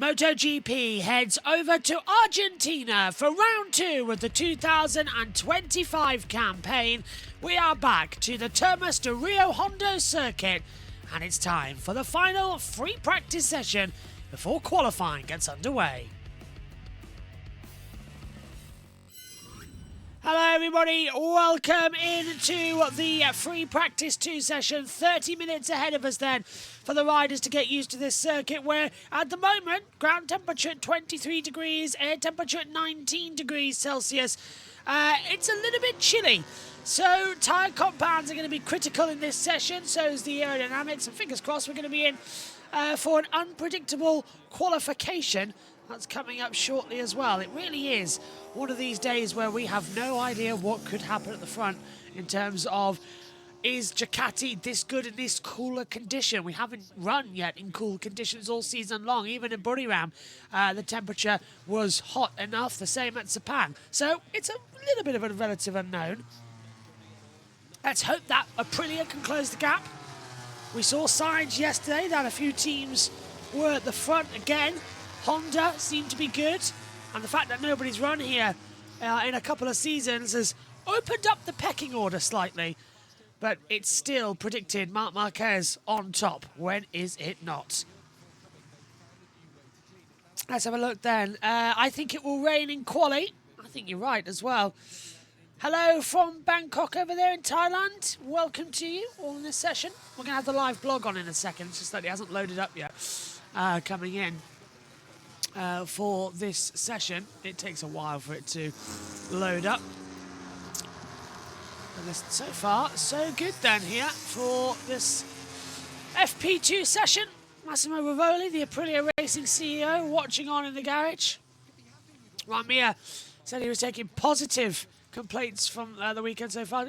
MotoGP heads over to Argentina for round 2 of the 2025 campaign. We are back to the Termas de Rio Hondo circuit, and it's time for the final free practice session before qualifying gets underway. Hello everybody, welcome into the free practice 2 session, 30 minutes ahead of us then for the riders to get used to this circuit where at the moment ground temperature at 23 degrees, air temperature at 19 degrees Celsius. It's a little bit chilly, so tyre compounds are going to be critical in this session, so is the aerodynamics, and fingers crossed we're going to be in for an unpredictable qualification. That's coming up shortly as well. It really is one of these days where we have no idea what could happen at the front in terms of, is Ducati this good in this cooler condition? We haven't run yet in cool conditions all season long. Even in Buriram, the temperature was hot enough, the same at Sepang. So it's a little bit of a relative unknown. Let's hope that Aprilia can close the gap. We saw signs yesterday that a few teams were at the front again. Honda seemed to be good, and the fact that nobody's run here in a couple of seasons has opened up the pecking order slightly, but it's still predicted Marc Marquez on top. When is it not? Let's have a look then. I think it will rain in quali. I think you're right as well. Hello from Bangkok over there in Thailand. Welcome to you all in this session. We're going to have the live blog on in a second. It's just that it hasn't loaded up yet coming in. For this session, it takes a while for it to load up. And so far, so good then here for this FP2 session. Massimo Rivoli, the Aprilia Racing CEO, watching on in the garage. Ramia said he was taking positive complaints from the weekend so far,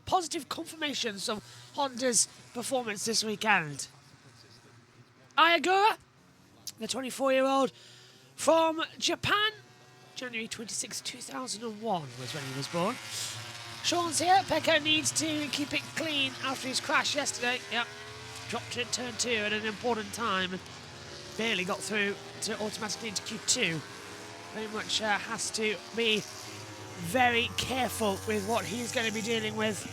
positive confirmations of Honda's performance this weekend. Ayagura, the 24-year-old from Japan, January 26, 2001 was when he was born. Sean's here. Pecco needs to keep it clean after his crash yesterday. Yep, dropped it turn 2 at an important time and barely got through to automatically into Q2. Very much has to be very careful with what he's going to be dealing with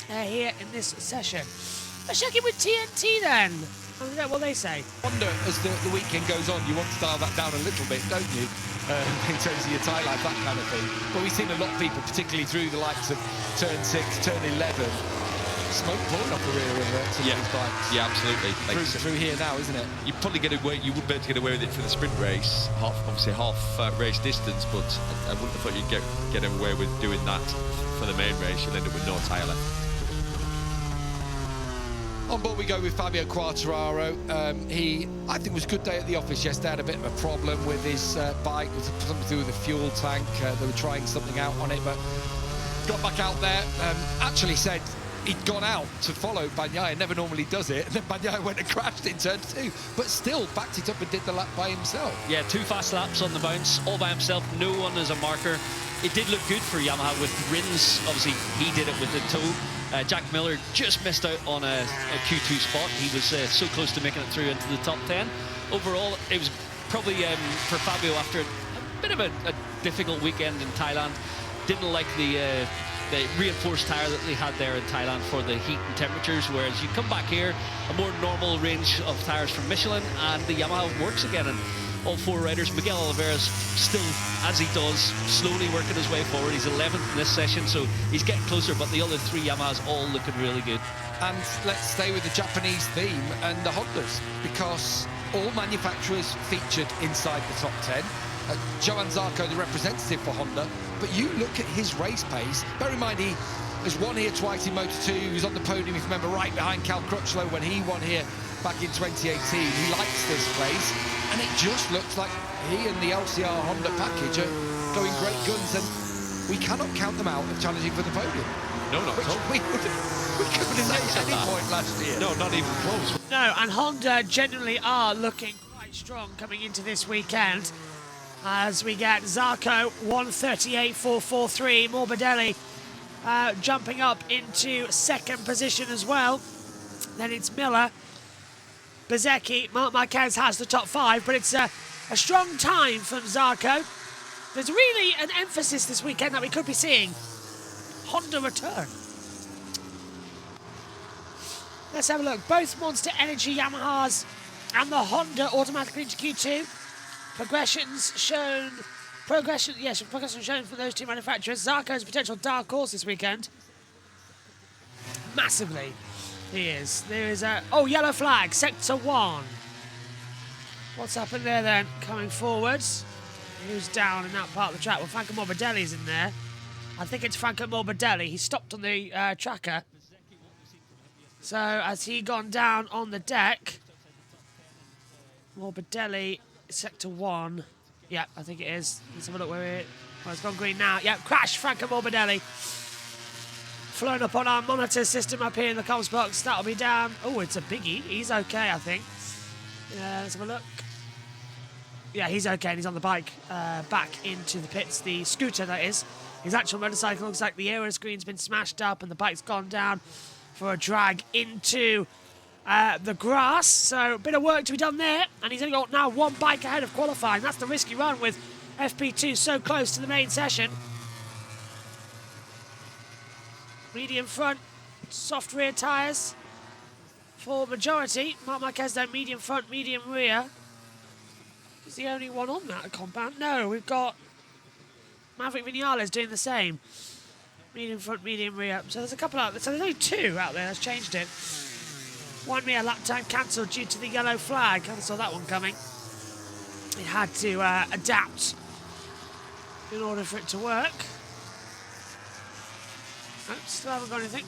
here in this session. Let's check in with TNT then. Is that what they say? Honda, as the weekend goes on, you want to dial that down a little bit, don't you? In terms of your tyre life, that kind of thing. But we've seen a lot of people, particularly through the likes of turn 6, turn 11, smoke pouring off the rear of some of these bikes. Yeah, absolutely. Through here now, isn't it? You probably get away. You wouldn't be able to get away with it for the sprint race, obviously half race distance. But I wouldn't have thought you'd get away with doing that for the main race. You'll end up with no tyre left. On board we go with Fabio Quartararo. I think it was a good day at the office yesterday. Had a bit of a problem with his bike. It was something to do with the fuel tank. They were trying something out on it, but got back out there. Actually said he'd gone out to follow Bagnaia, never normally does it, and then Bagnaia went and crashed in turn 2, but still backed it up and did the lap by himself. Yeah, 2 fast laps on the bounce, all by himself, no one as a marker. It did look good for Yamaha with Rins. Obviously, he did it with the toe. Jack Miller just missed out on a Q2 spot. He was so close to making it through into the top 10. Overall, it was probably for Fabio after a bit of a difficult weekend in Thailand. Didn't like the reinforced tyre that they had there in Thailand for the heat and temperatures, whereas you come back here, a more normal range of tyres from Michelin, and the Yamaha works again. And all 4 riders, Miguel Oliveira's still, as he does, slowly working his way forward. He's 11th in this session, so he's getting closer, but the other 3 Yamahas all looking really good. And let's stay with the Japanese theme and the Hondas, because all manufacturers featured inside the top 10. Johan Zarco, the representative for Honda, but you look at his race pace. Bear in mind, he has won here twice in Moto2. He was on the podium, if you remember, right behind Cal Crutchlow when he won here back in 2018. He likes this place, and it just looks like he and the LCR Honda package are going great guns, and we cannot count them out of challenging for the podium. No, not at all. We couldn't say at any point last year. No, not even close. No, and Honda generally are looking quite strong coming into this weekend. As we get Zarco 138.443, Morbidelli jumping up into 2nd position as well. Then it's Miller, Bezzecchi, Marc Marquez has the top 5, but it's A strong time from Zarco. There's really an emphasis this weekend that we could be seeing Honda return. Let's have a look. Both Monster Energy Yamahas and the Honda automatically into Q2. Progression shown for those two manufacturers. Zarco's a potential dark horse this weekend. Massively, he is. There is a... Oh, yellow flag, Sector 1. What's happened there then? Coming forwards. Who's down in that part of the track? Well, Franco Morbidelli's in there. I think it's Franco Morbidelli. He stopped on the tracker. So, has he gone down on the deck? Morbidelli, Sector 1. Yep, I think it is. Let's have a look where it... Well, it's gone green now. Yep, crash, Franco Morbidelli. Flown up on our monitor system up here in the comms box. That'll be down. Oh, it's a biggie. He's okay, I think. Let's have a look. Yeah, he's okay, and he's on the bike back into the pits. The scooter, that is. His actual motorcycle looks like the aero screen's been smashed up and the bike's gone down for a drag into the grass. So a bit of work to be done there, and he's only got now one bike ahead of qualifying. That's the risky run with FP2 so close to the main session. Medium front, soft rear tyres for majority. Marc Marquez then medium front, medium rear. Is the only one on that compound? No, we've got Maverick Vinales doing the same. Medium front, medium rear. So there's a couple out there. So there's only two out there. That's changed it. 1 rear lap time cancelled due to the yellow flag. I saw that one coming. It had to adapt in order for it to work. Oh, still haven't got anything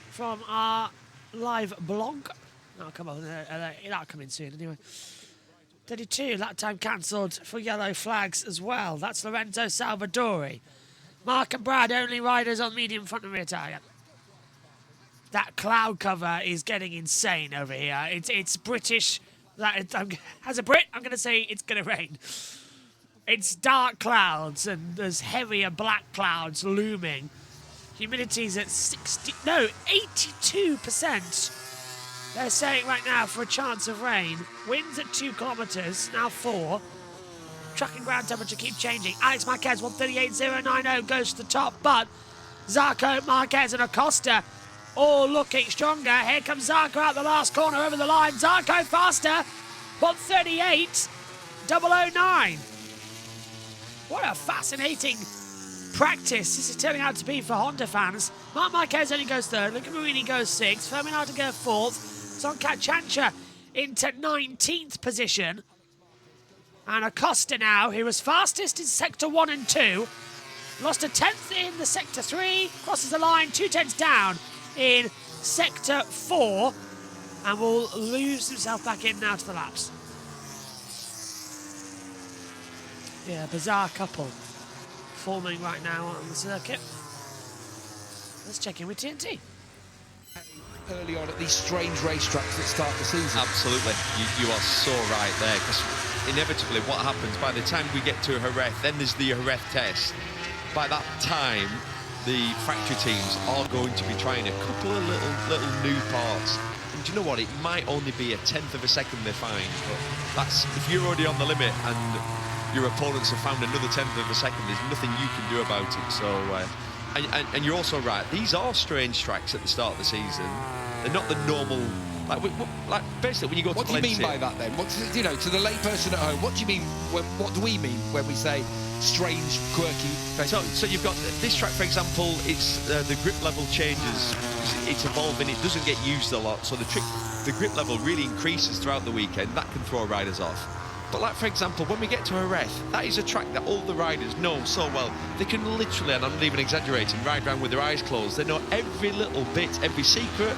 from our live blog. That'll come on. That'll come in soon anyway. 32 lap time cancelled for yellow flags as well. That's Lorenzo Salvadori. Mark and Brad, only riders on medium front and rear tyre. That cloud cover is getting insane over here. It's British. As a Brit, I'm going to say it's going to rain. It's dark clouds and there's heavier black clouds looming. Humidity's at 82%. They're saying right now for a chance of rain. Winds at 2 kilometres, now 4. Track and ground temperature keep changing. Alex Marquez, 138.090 goes to the top, but Zarco, Marquez and Acosta all looking stronger. Here comes Zarco out the last corner over the line. Zarco faster, 138.009. What a fascinating practice this is turning out to be for Honda fans. Marc Marquez only goes 3rd, Luca Marini goes 6th, Fermin go 4th, Sonkat Chancha into 19th position. And Acosta now, who was fastest in Sector 1 and 2, lost a 10th in the Sector 3, crosses the line, 2 tenths down in Sector 4, and will lose himself back in now to the laps. Yeah, bizarre couple forming right now on the circuit. Let's check in with TNT. Early on at these strange racetracks that start the season. Absolutely, you are so right there, because inevitably what happens by the time we get to Jerez, then there's the Jerez test. By that time, the factory teams are going to be trying a couple of little new parts. And do you know what? It might only be a 1/10 of a second they find, but that's if you're already on the limit and your opponents have found another 1/10 of a second, there's nothing you can do about it. So, and you're also right. These are strange tracks at the start of the season. They're not the normal. Like basically, when you go to Valencia. What do you mean by that then? What's, you know, to the layperson at home, what do you mean? What do we mean when we say strange, quirky venues? So you've got this track, for example. It's the grip level changes. It's evolving. It doesn't get used a lot, so the grip level really increases throughout the weekend. That can throw riders off. But like, for example, when we get to Jerez, that is a track that all the riders know so well. They can literally, and I'm not even exaggerating, ride around with their eyes closed. They know every little bit, every secret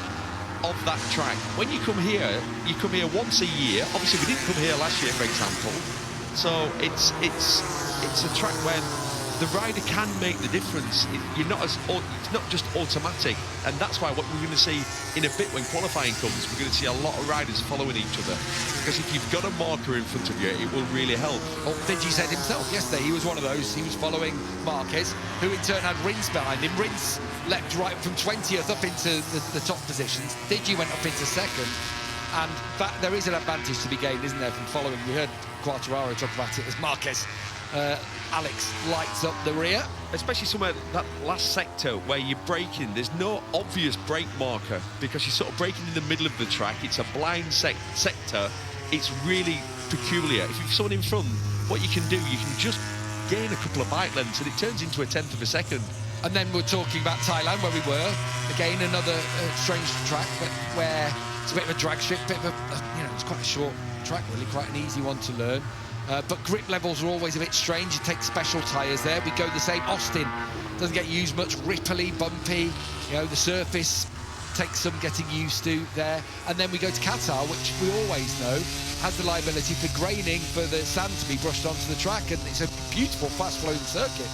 of that track. When you come here once a year. Obviously, we didn't come here last year, for example. So it's a track where the rider can make the difference. It's not just automatic, and that's why what we're going to see in a bit when qualifying comes, we're going to see a lot of riders following each other. Because if you've got a marker in front of you, it will really help. Well, Vigi said himself yesterday he was one of those. He was following Marquez, who in turn had Rins behind him. Rins leapt right from 20th up into the top positions. Digi went up into 2nd. And there is an advantage to be gained, isn't there, from following? We heard Quartararo talk about it as Marquez. Alex lights up the rear. Especially somewhere, that last sector where you're braking, there's no obvious brake marker because you're sort of braking in the middle of the track. It's a blind sector. It's really peculiar. If you've someone in front, what you can do, you can just gain a couple of bike lengths and it turns into a 1/10 of a second. And then we're talking about Thailand, where we were. Again, another strange track, but where it's a bit of a drag strip, bit of a, it's quite a short track, really, quite an easy one to learn. But grip levels are always a bit strange. You take special tyres there. We go the same. Austin doesn't get used much, ripply, bumpy. The surface takes some getting used to there. And then we go to Qatar, which we always know has the liability for graining, for the sand to be brushed onto the track. And it's a beautiful, fast-flowing circuit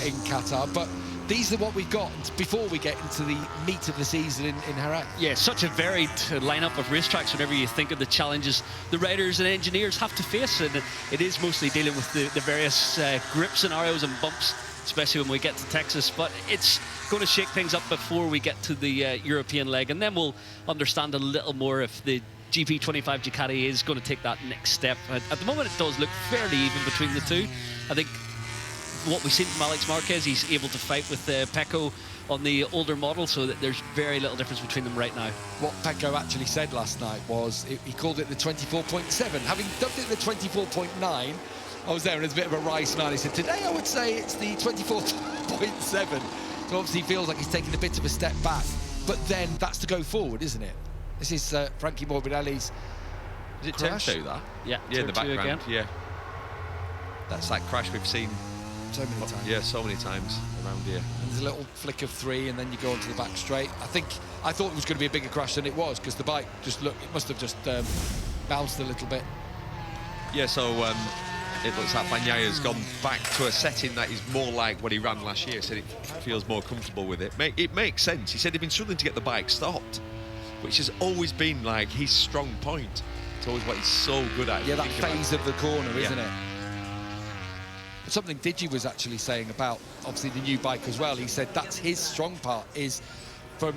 in Qatar. But these are what we've got before we get into the meat of the season in Jerez. Yeah, such a varied lineup of racetracks whenever you think of the challenges the riders and engineers have to face, and it is mostly dealing with the various grip scenarios and bumps, especially when we get to Texas. But it's going to shake things up before we get to the European leg, and then we'll understand a little more if the GP25 Ducati is going to take that next step. At the moment, it does look fairly even between the two. I think what we've seen from Alex Marquez, he's able to fight with Pecco on the older model, so that there's very little difference between them right now. What Pecco actually said last night was he called it the 24.7. Having dubbed it the 24.9, I was there and there's a bit of a wry smile. He said, today I would say it's the 24.7. So obviously he feels like he's taking a bit of a step back. But then that's to go forward, isn't it? This is Frankie Morbidelli's Is it crash. turn 2, that? Yeah, in the background. again. Yeah. That's that crash we've seen so many times. Yeah, so many times around here. And there's a little flick of 3 and then you go onto the back straight. I thought it was going to be a bigger crash than it was, because the bike just looked, it must have just bounced a little bit. Yeah, so it looks like Bagnaya's gone back to a setting that is more like what he ran last year. Said it feels more comfortable with it. It makes sense. He said he'd been struggling to get the bike stopped, which has always been like his strong point. It's always what he's so good at. Yeah, that phase of the corner, isn't Yeah. it? Something Digi was actually saying about, obviously, the new bike as well. He said that's his strong part, is from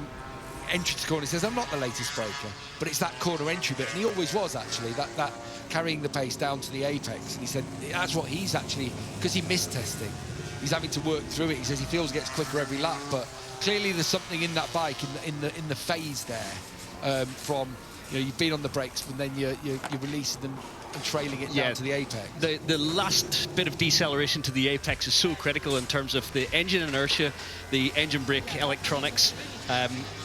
entry to corner. He says, I'm not the latest breaker, but it's that corner entry bit. And he always was, actually, that carrying the pace down to the apex. And he said that's what he's actually, because he missed testing, he's having to work through it. He says he feels he gets quicker every lap, but clearly there's something in that bike, in the phase there, from, you've been on the brakes, and then you're releasing them and trailing it down to the apex. The last bit of deceleration to the apex is so critical in terms of the engine inertia, the engine brake electronics.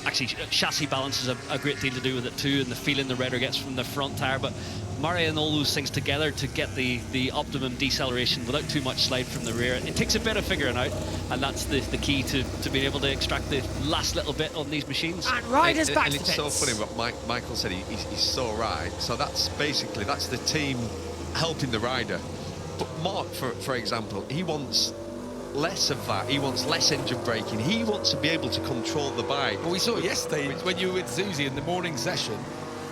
Actually, chassis balance is a great deal to do with it too, and the feeling the rider gets from the front tyre. But marrying all those things together to get the optimum deceleration without too much slide from the rear, it takes a bit of figuring out, and that's the key to being able to extract the last little bit on these machines. And riders back and to it's so funny what Michael said. He's so right. So that's the team helping the rider. But Mark, for example, he wants less of that. He wants less engine braking. He wants to be able to control the bike. Well, we saw it yesterday when you were with Susie in the morning session.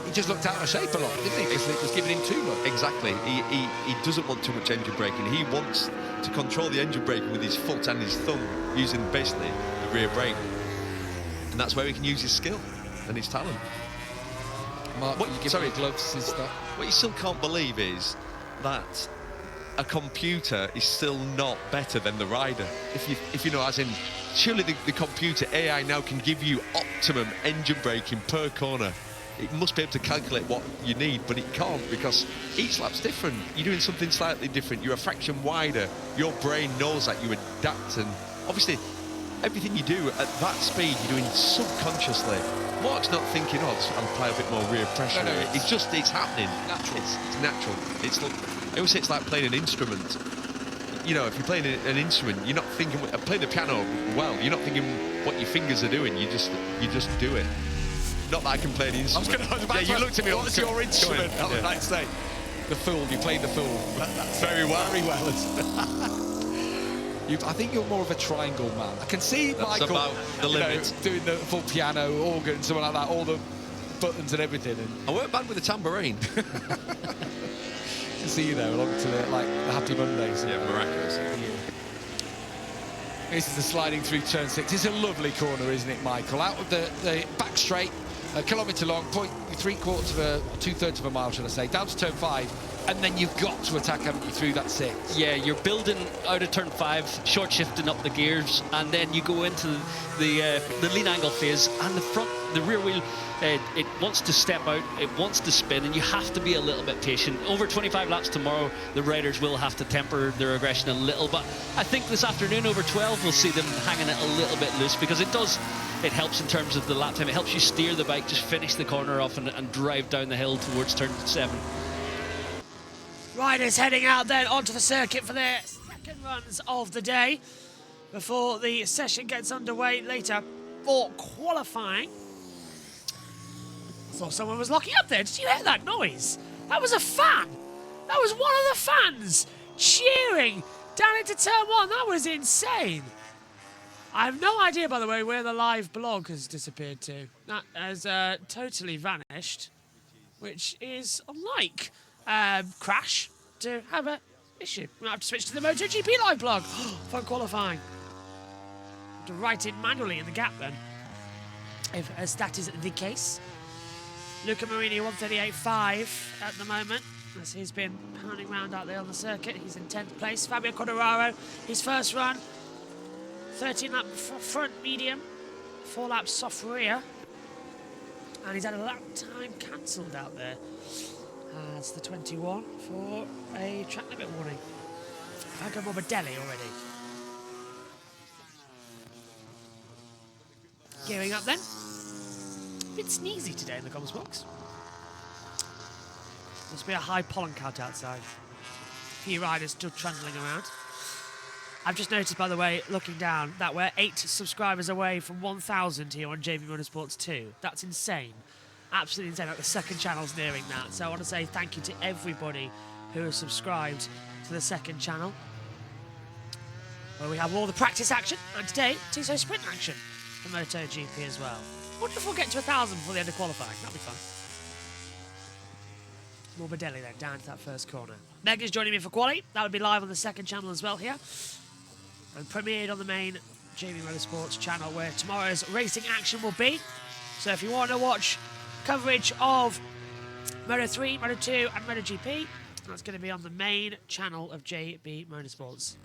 He just looked out of shape a lot, didn't he? Because it was giving him too much. Exactly. He doesn't want too much engine braking. He wants to control the engine braking with his foot and his thumb, using basically the rear brake. And that's where he can use his skill and his talent. Mark, you give me gloves and stuff. What you still can't believe is that a computer is still not better than the rider. If you know, as in, surely the computer AI now can give you optimum engine braking per corner. It must be able to calculate what you need, but it can't, because each lap's different. You're doing something slightly different. You're a fraction wider. Your brain knows that. You adapt, and obviously everything you do at that speed, you're doing subconsciously. Mark's not thinking, oh, I'll apply a bit more rear pressure. No, it's happening. Natural. It's natural. I always say it's like playing an instrument. If you're playing an instrument, you're not thinking, playing the piano well, you're not thinking what your fingers are doing. You just do it. Not that I can play an instrument. You looked at me, what's your instrument? I was like to say, the fool, you played the fool. That's very well. Very well. I think you're more of a triangle man. I can see That's Michael about the limit. Doing the full piano, organ, something like that, all the buttons and everything. And I weren't bad with the tambourine. to see you there along to the Happy Mondays. Yeah, miraculous. This is the sliding through turn 6. It's a lovely corner, isn't it, Michael? Out of the back straight, a kilometre long, 2/3 of a mile, should I say, down to turn 5, and then you've got to attack, haven't you, through that 6? Yeah, you're building out of turn 5, short shifting up the gears, and then you go into the lean angle phase, and the rear wheel, it wants to step out, it wants to spin, and you have to be a little bit patient. Over 25 laps tomorrow, the riders will have to temper their aggression a little, but I think this afternoon over 12 we'll see them hanging it a little bit loose, because it helps in terms of the lap time. It helps you steer the bike, just finish the corner off and drive down the hill towards turn 7. Riders heading out then onto the circuit for their second runs of the day before the session gets underway later for qualifying. I thought someone was locking up there. Did you hear that noise? That was a fan. That was one of the fans cheering down into turn 1. That was insane. I have no idea, by the way, where the live blog has disappeared to. That has totally vanished, which is unlike Crash to have an issue. We'll have to switch to the MotoGP live blog for qualifying. Have to write it manually in the gap then, as that is the case. Luca Marini 138.5 at the moment, as he's been pounding around out there on the circuit. He's in 10th place. Fabio Quartararo, his first run, 13 lap front medium, 4 laps soft rear, and he's had a lap time cancelled out there. That's the 21 for a track limit warning. Franco Morbidelli already. Gearing up then. A bit sneezy today in the comms box. Must be a high pollen count outside. A few riders still trundling around. I've just noticed, by the way, looking down, that we're 8 subscribers away from 1,000 here on JBMotorsports 2. That's insane. Absolutely insane. Like the second channel's nearing that. So I want to say thank you to everybody who has subscribed to the second channel, where we have all the practice action, and today, Tiso sprint action for MotoGP as well. I wonder if we'll get to 1,000 before the end of qualifying. That'll be fun. Morbidelli then, down to that first corner. Megan's joining me for quali. That'll be live on the second channel as well here, and premiered on the main JB Motorsports channel, where tomorrow's racing action will be. So if you want to watch coverage of Moto3, Moto2 and MotoGP, that's going to be on the main channel of JB Motorsports.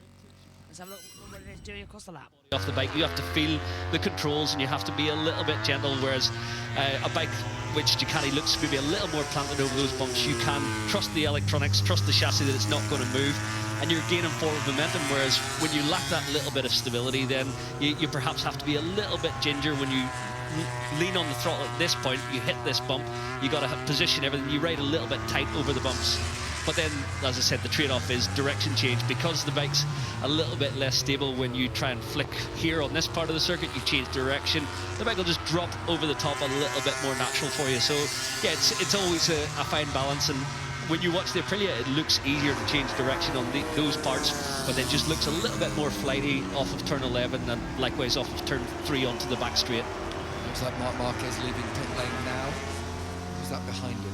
Let's have a look at what it is doing across the lap. Off the bike, you have to feel the controls and you have to be a little bit gentle, whereas a bike which Ducati looks to be a little more planted over those bumps, you can trust the electronics, trust the chassis that it's not going to move, and you're gaining forward momentum, whereas when you lack that little bit of stability, then you perhaps have to be a little bit ginger when you lean on the throttle at this point. You hit this bump, you got to position everything, you ride a little bit tight over the bumps. But then, as I said, the trade-off is direction change. Because the bike's a little bit less stable, when you try and flick here on this part of the circuit, you change direction, the bike will just drop over the top a little bit more natural for you. So yeah, it's always a fine balance, and when you watch the Aprilia, it looks easier to change direction on those parts, but then just looks a little bit more flighty off of turn 11, and likewise off of turn 3 onto the back straight. Looks like Marc Marquez leaving pit lane now. Who's that behind him?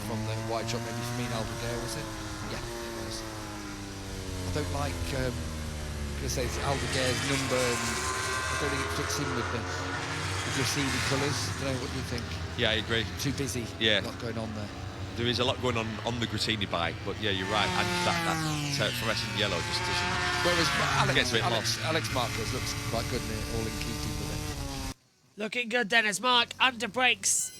From the wide shot, maybe Fermin Albuquerque, was it? Yeah, it was. I don't like, I'm going to say it's Albuquerque's number, and I don't think it fits in with the Grassini colours. I don't know, what do you think? Yeah, I agree. Too busy. Yeah. A lot going on there. There is a lot going on the Grassini bike, but yeah, you're right. And that fluorescent yellow just doesn't. Whereas Alex Marquez looks quite good and all in keeping with it. Looking good then as Mark under brakes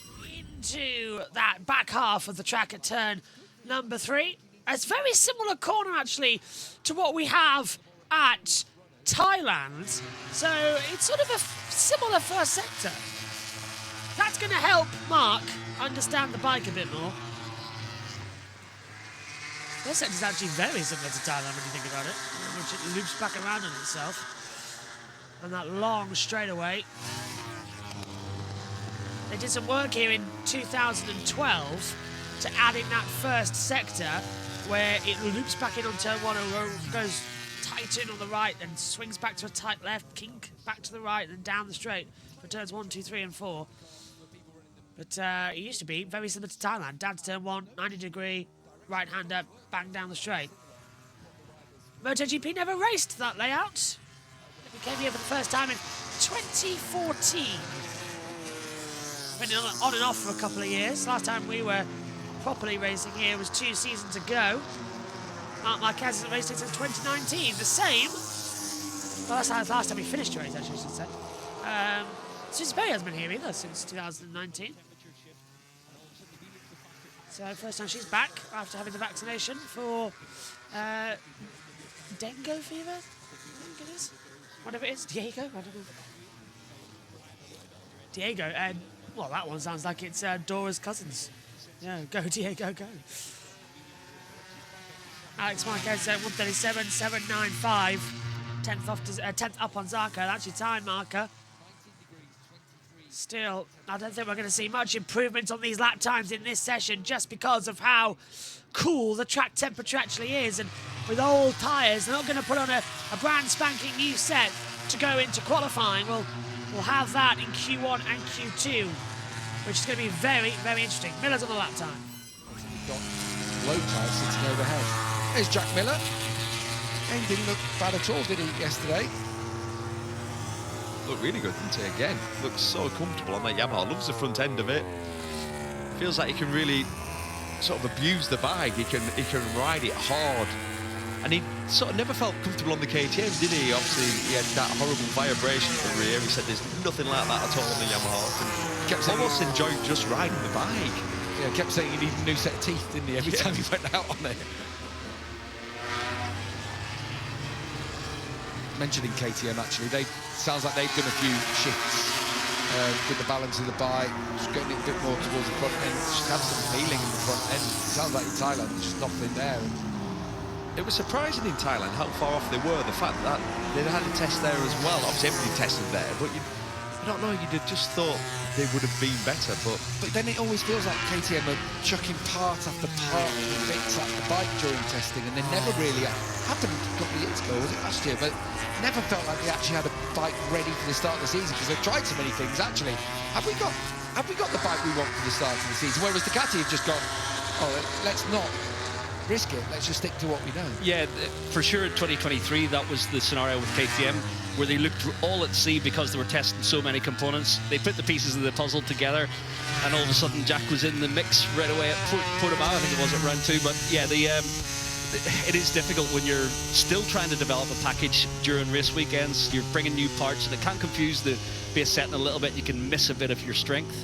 into that back half of the track at turn number 3. It's a very similar corner actually to what we have at Thailand, so it's sort of a similar first sector. That's going to help Mark understand the bike a bit more. First sector is actually very similar to Thailand when you think about it, which it loops back around on itself, and that long straightaway. They did some work here in 2012 to add in that first sector where it loops back in on turn 1 and goes tight in on the right and swings back to a tight left, kink back to the right and then down the straight for turns 1, 2, 3 and 4. But it used to be very similar to Thailand. Down to turn 1, 90-degree, right-hander, bang down the straight. MotoGP never raced that layout. We came here for the first time in 2014. been on and off for a couple of years. Last time we were properly racing here was 2 seasons ago. Marc Marquez hasn't raced it since 2019. The same. Well, that's the last time he finished a race, actually, I should say. Susan Perry hasn't been here either since 2019. So first time she's back after having the vaccination for dengue fever, I think it is. Whatever it is, Diego, I don't know. Diego, and well, that one sounds like it's Dora's cousins. Yeah, go Diego, go. Alex Marquez 137.795, 10th up on Zarco. That's your time marker. Still, I don't think we're going to see much improvement on these lap times in this session just because of how cool the track temperature actually is. And with old tyres, they're not going to put on a brand spanking new set to go into qualifying. We'll have that in Q1 and Q2, which is going to be very, very interesting. Miller's on the lap time. Got low tyres sitting overhead. There's Jack Miller. And he didn't look bad at all, did he, yesterday? Looked really good, didn't he? Again, looks so comfortable on that Yamaha. Loves the front end of it. Feels like he can really sort of abuse the bike. He can ride it hard. And he sort of never felt comfortable on the KTM, did he? Obviously, he had that horrible vibration at the rear. He said there's nothing like that at all on the Yamaha. And kept almost enjoying just riding the bike. Yeah, kept saying he needed a new set of teeth, didn't he, every time he went out on it. Mentioning KTM, actually, sounds like they've done a few shifts with the balance of the bike, just getting it a bit more towards the front end, just have some feeling in the front end. It sounds like in Thailand there's just nothing there. It was surprising in Thailand how far off they were. The fact that they had a test there as well. Obviously everybody tested there, but I don't know, you'd have just thought they would have been better. But then it always feels like KTM are chucking part after part of bits at the bike during testing, and they never really happened a couple of years ago, was it last year? But never felt like they actually had a bike ready for the start of the season, because they've tried so many things. Actually, have we got the bike we want for the start of the season? Whereas Ducati have just gone, oh, let's not risk it, let's just stick to what we know. Yeah, for sure in 2023 that was the scenario with KTM, where they looked all at sea because they were testing so many components. They put the pieces of the puzzle together, and all of a sudden Jack was in the mix right away at Portimao, I think it was at round 2. But yeah, it is difficult when you're still trying to develop a package during race weekends. You're bringing new parts, and it can confuse the base setting a little bit. You can miss a bit of your strength.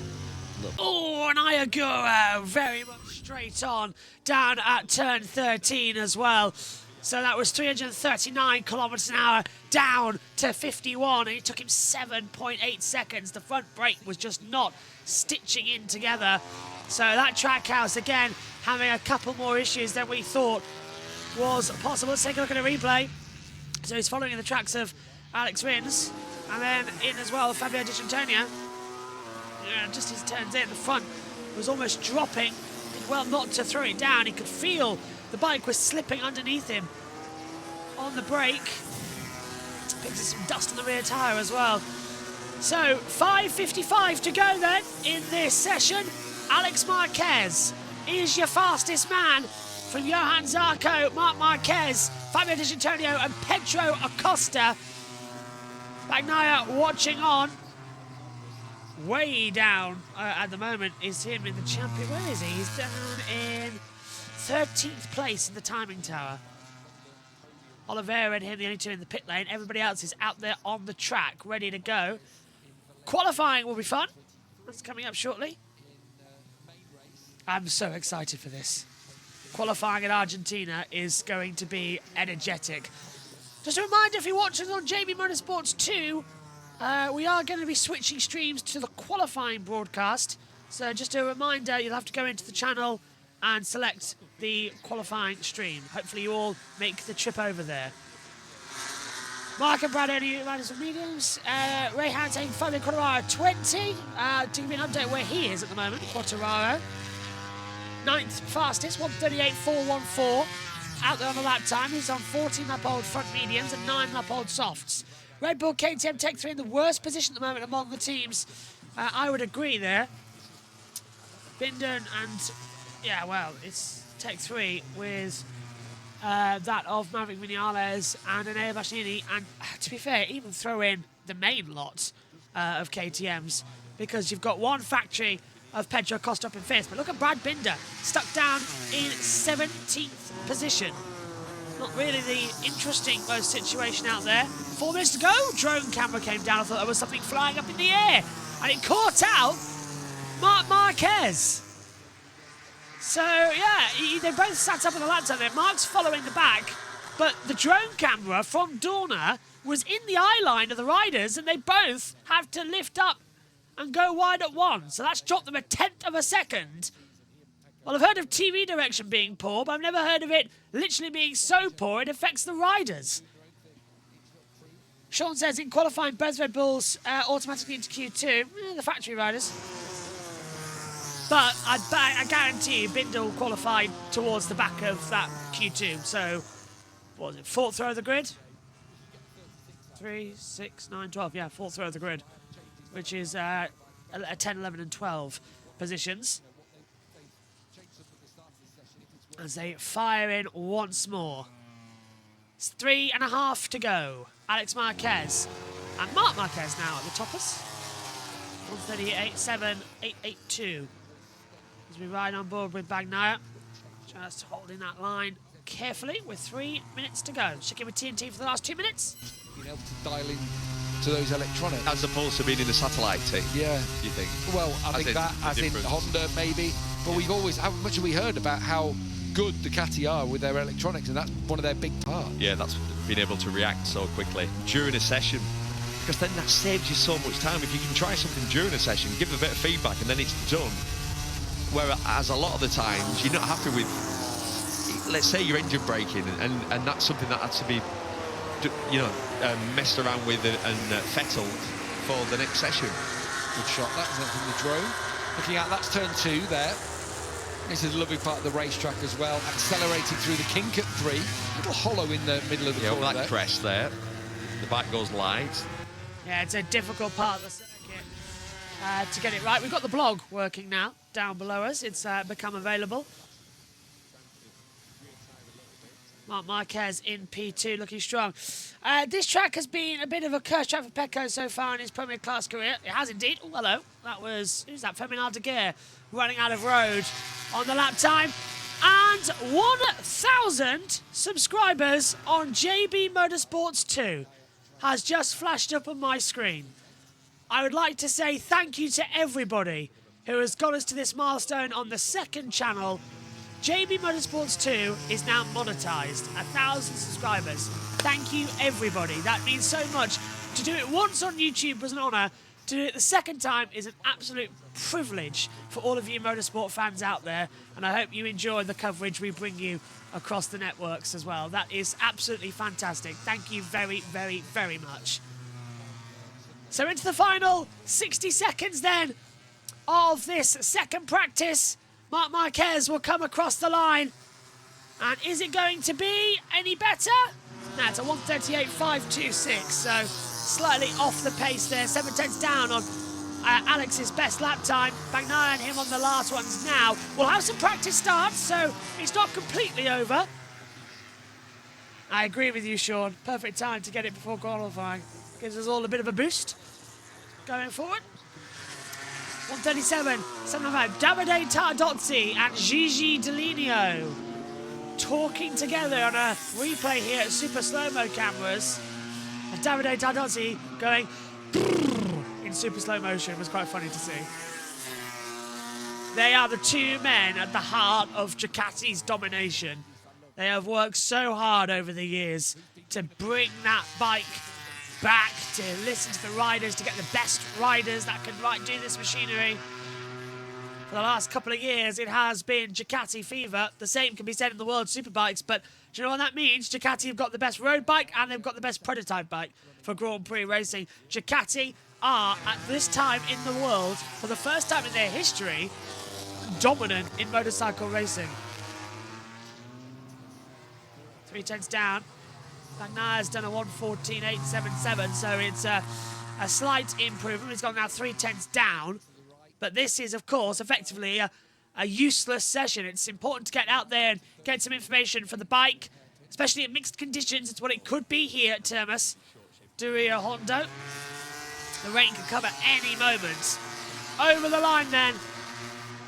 Oh, and Ayagura very much straight on down at turn 13 as well. So that was 339 kilometers an hour down to 51, and it took him 7.8 seconds. The front brake was just not stitching in together. So that Trackhouse again having a couple more issues than we thought was possible. Let's take a look at a replay. So he's following in the tracks of Alex Rins, and then in as well Fabio Di Giannantonio. Yeah, just his turns in, the front was almost dropping. Did well not to throw it down. He could feel the bike was slipping underneath him on the brake. Picks up some dust on the rear tyre as well. So 5:55 to go then in this session. Alex Marquez is your fastest man from Johan Zarco, Marc Marquez, Fabio Di Giannantonio and Pedro Acosta. Bagnaia watching on. Way down at the moment is him in the champion. Where is he? He's down in 13th place in the timing tower. Oliveira and him, the only two in the pit lane. Everybody else is out there on the track, ready to go. Qualifying will be fun. That's coming up shortly. I'm so excited for this. Qualifying in Argentina is going to be energetic. Just a reminder, if you're watching on JBMotorsports 2, we are going to be switching streams to the qualifying broadcast. So just a reminder, you'll have to go into the channel and select the qualifying stream. Hopefully you all make the trip over there. Mark and Brad only riders of mediums. Rayhan saying Fabio Quartararo 20. To give you an update where he is at the moment, Quartararo. 9th fastest, 1:38.414. Out there on the lap time. He's on 14 lap old front mediums and 9 lap old softs. Red Bull KTM Tech 3 in the worst position at the moment among the teams. I would agree there. Binden and, yeah, well, it's Tech 3 with that of Maverick Vinales and Enea Bastianini. And to be fair, even throw in the main lot of KTMs. because you've got one factory of Pedro Costa up in fifth. But look at Brad Binder, stuck down in 17th position. Not really the interesting most situation out there. 4 minutes to go. Drone camera came down. I thought there was something flying up in the air. And it caught out Marc Marquez. So, yeah, they both sat up on the laptop there. Mark's following the back. But the drone camera from Dorna was in the eye line of the riders, and they both have to lift up and go wide at once. So that's dropped them 1/10 of a second. Well, I've heard of TV direction being poor, but I've never heard of it literally being so poor it affects the riders. Sean says, in qualifying, both Red Bulls automatically into Q2. The factory riders. But I guarantee you, Binder will qualify towards the back of that Q2. So, what was it, 4th row of the grid? 3, 6, 9, 12. Yeah, 4th row of the grid, which is 10, 11, and 12 positions. As they fire in once more. It's 3.5 to go. Alex Marquez and Marc Marquez now at the toppers. 138.7, 882. As we ride on board with Bagnaia. Just holding that line carefully with 3 minutes to go. Sticking with TNT for the last 2 minutes. Being able to dial in to those electronics. As opposed to being in the satellite team. Yeah. You think? Well, I think that, as in Honda, maybe. But we've always, how much have we heard about how good Ducati are with their electronics, and that's one of their big parts. Yeah, that's being able to react so quickly during a session, because then that saves you so much time. If you can try something during a session, give a bit of feedback, and then it's done. Whereas a lot of the times, you're not happy with, let's say you're engine braking, and that's something that had to be, you know, messed around with and fettled for the next session. Good shot, that was from the drone. Looking at, that's turn 2 there. This is a lovely part of the racetrack as well. Accelerating through the kink at 3. Little hollow in the middle of the corner that there. crest there. The bike goes light. Yeah, it's a difficult part of the circuit to get it right. We've got the blog working now down below us. It's become available. Marc Marquez in P2, looking strong. This track has been a bit of a curse track for Pecco so far in his Premier Class career. It has indeed. Oh, hello. That was, who's that? Feminard de Geer running out of road on the lap time. And 1,000 subscribers on JBMotorsports 2 has just flashed up on my screen. I would like to say thank you to everybody who has got us to this milestone on the second channel. JBMotorsports 2 is now monetized, 1,000 subscribers. Thank you, everybody. That means so much. To do it once on YouTube was an honor. To do it the second time is an absolute privilege for all of you motorsport fans out there. And I hope you enjoy the coverage we bring you across the networks as well. That is absolutely fantastic. Thank you very, very, very much. So into the final 60 seconds then of this second practice. Marc Marquez will come across the line. And is it going to be any better? No, it's a 138.526, so slightly off the pace there. 7/10 down on Alex's best lap time. Bagnaia and him on the last ones now. We'll have some practice starts, so it's not completely over. I agree with you, Sean. Perfect time to get it before qualifying. Gives us all a bit of a boost going forward. 137, 705, Davide Tardozzi and Gigi Delineo talking together on a replay here at super slow-mo cameras. And Davide Tardozzi going in super slow motion was quite funny to see. They are the two men at the heart of Ducati's domination. They have worked so hard over the years to bring that bike back, to listen to the riders, to get the best riders that can do this machinery. For the last couple of years, it has been Ducati fever. The same can be said in the World Superbikes, but do you know what that means? Ducati have got the best road bike and they've got the best prototype bike for Grand Prix racing. Ducati are, at this time in the world, for the first time in their history, dominant in motorcycle racing. 3/10 down. Bagnaia's done a 1:14.877, so it's a slight improvement. He's gone now 3/10 down. But this is, of course, effectively a useless session. It's important to get out there and get some information for the bike, especially in mixed conditions. It's what it could be here at Termas. Duria Hondo. The rain can come at any moment. over the line then.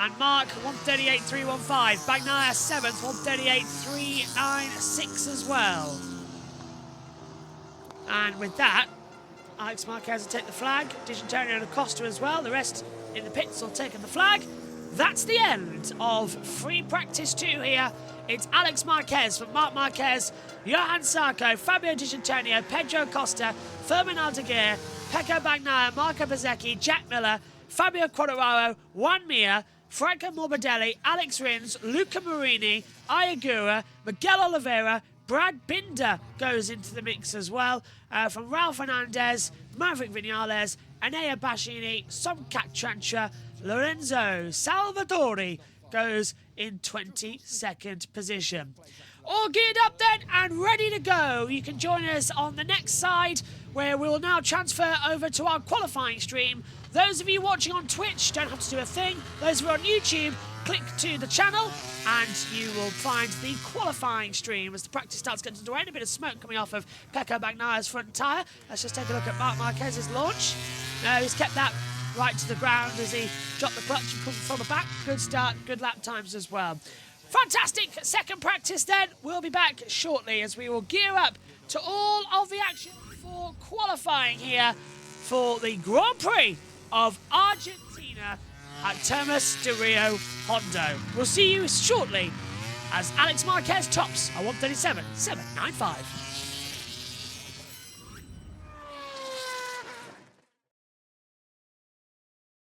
And Mark, 138.315. Bagnaia 7th, 138.396 as well. And with that, Alex Marquez will take the flag. Digenterio and Acosta as well. The rest in the pits will take the flag. That's the end of free practice 2 here. It's Alex Marquez from Marc Marquez, Johan Sarko, Fabio Digenterio, Pedro Costa, Fermin Aldeguer, Pecco Bagnaia, Marco Bezzecchi, Jack Miller, Fabio Quartararo, Juan Mir, Franco Morbidelli, Alex Rins, Luca Marini, Ayagura, Miguel Oliveira, Brad Binder goes into the mix as well. From Ralph Fernandez, Maverick Vinales, Enea Bashini, Somkat Trancha, Lorenzo Salvadori goes in 22nd position. All geared up then and ready to go. You can join us on the next side where we will now transfer over to our qualifying stream. Those of you watching on Twitch don't have to do a thing. Those who are on YouTube, click to the channel and you will find the qualifying stream as the practice starts getting underway. A bit of smoke coming off of Pecco Bagnaia's front tyre. Let's just take a look at Marc Marquez's launch. He's kept that right to the ground as he dropped the clutch and pulled from the back. Good start, good lap times as well. Fantastic second practice then. We'll be back shortly as we will gear up to all of the action for qualifying here for the Grand Prix of Argentina at Termas de Rio Hondo. We'll see you shortly as Alex Marquez tops a 137.795.